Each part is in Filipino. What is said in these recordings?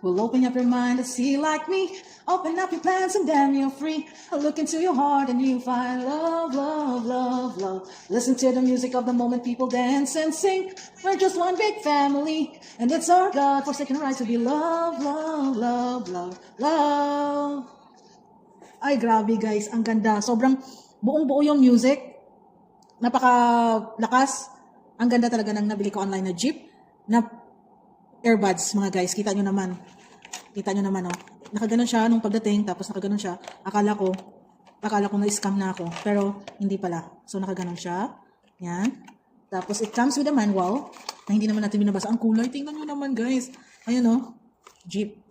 will open up your mind to see like me. Open up your plans and then you're free. Look into your heart and you find love, love, love, love. Listen to the music of the moment, people dance and sing. We're just one big family, and it's our God-forsaken right to be love, love, love, love, love. Ay, grabe guys, ang ganda. Sobrang buong-buo yung music. Napaka-lakas. Ang ganda talaga ng nabili ko online na Jeep na earbuds, mga guys. Kita nyo naman. Kita nyo naman, oh. Nakaganon siya nung pagdating, tapos nakaganon siya. Akala ko na-scam na ako. Pero, hindi pala. So, nakaganon siya. Yan. Tapos, it comes with a manual na hindi naman natin binabasa. Ang kulay. Tingnan nyo naman, guys. Ayun, oh. Jeep.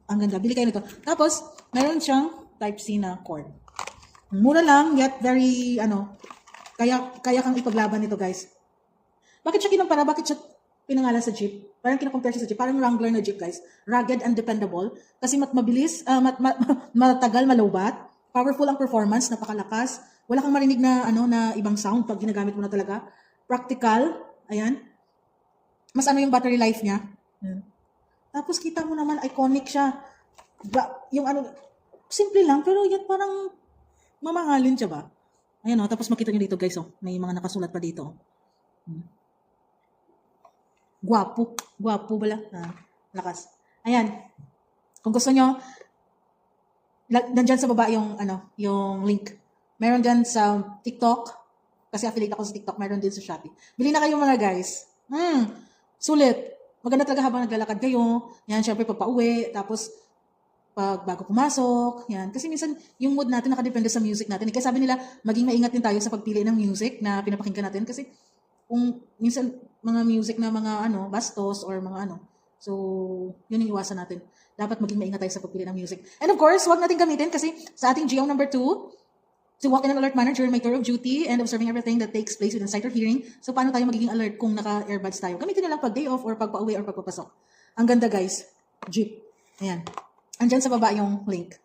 Ang ganda. Bili kayo nito. Tapos, meron siyang Type-C na cord. Mura lang, yet very, kaya kang ipaglaban nito, guys. Bakit siya kinumpara? Bakit siya pinangalan sa Jeep? Parang kinakompare siya sa Jeep. Parang Wrangler na Jeep, guys. Rugged and dependable. Kasi mabilis, matagal, malowbat. Powerful ang performance, napakalakas. Wala kang marinig na, na ibang sound pag ginagamit mo na talaga. Practical. Ayan. Mas yung battery life niya. Tapos kita mo naman, iconic siya. Simple lang, pero yan parang mamahalin siya ba? Ayan, tapos makita nyo dito, guys, may mga nakasulat pa dito. Guwapo. Guwapo bala. Lakas. Ayan. Kung gusto nyo, nandyan sa baba yung link. Meron dyan sa TikTok. Kasi affiliate ako sa TikTok. Meron din sa Shopee. Bili na kayo mga guys. Sulit. Maganda talaga habang naglalakad kayo. Yan, syempre pagpa-uwi. Tapos, bago pumasok. Yan. Kasi minsan, yung mood natin nakadepende sa music natin. Kaya sabi nila, maging maingat din tayo sa pagpili ng music na pinapakinggan natin. Kasi, kung minsan mga music na mga bastos or mga so yun yung iwasan natin. Dapat maging maingat tayo sa pagpili ng music. And of course, huwag natin gamitin kasi sa ating GO number 2, to walk in an alert manner during my tour of duty and observing everything that takes place within sight or hearing. So paano tayo magiging alert kung naka-earbuds tayo? Gamitin na lang pag day off or pag pa-uwi or pag papasok. Ang ganda guys. Jeep. Ayan. Andyan sa baba yung link.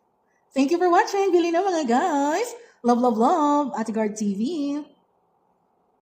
Thank you for watching. Bili na mga guys. Love, love, love. Ate Guard TV.